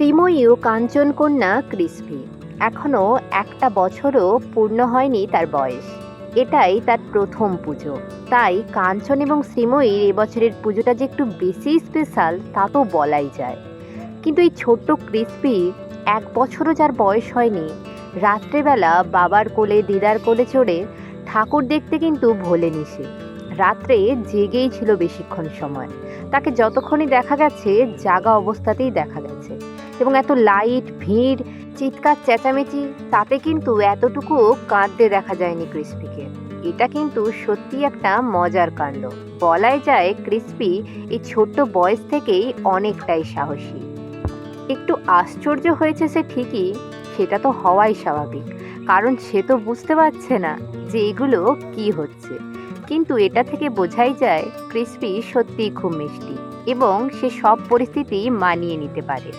শ্রীময়ী ও Kanchankanya crispy এখনো একটা বছরও পূর্ণ হয়নি তার বয়স। এটাই তার প্রথম পুজো। তাই কাঞ্চন এবং শ্রীময়ীর এবছরের পুজোটা যে একটু বেশি স্পেশাল তা তো বলাই যায়। কিন্তু এই ছোট্ট ক্রিসপি এক বছরও যার বয়স হয়নি, রাত্রেবেলা বাবার কোলে দিদার কোলে চড়ে ঠাকুর দেখতে কিন্তু ভোলেনি সে। রাত্রে জেগেই ছিল বেশিক্ষণ সময়। তাকে যতক্ষণই দেখা গেছে জাগা অবস্থাতেই দেখা গেছে, এবং এত লাইট ভিড় চিৎকার চেঁচামেচি তাতে কিন্তু এতটুকু কাঁদতে দেখা যায়নি ক্রিসপিকে। এটা কিন্তু সত্যি একটা মজার কাণ্ড। বলাই যায় ক্রিসপি এই ছোট্ট বয়স থেকেই অনেকটাই সাহসী। একটু আশ্চর্য হয়েছে সে ঠিকই, সেটা তো হওয়াই স্বাভাবিক, কারণ সে তো বুঝতে পারছে না যে এগুলো কি হচ্ছে। কিন্তু এটা থেকে বোঝাই যায় ক্রিসপি সত্যিই খুব মিষ্টি এবং সে সব পরিস্থিতি মানিয়ে নিতে পারে।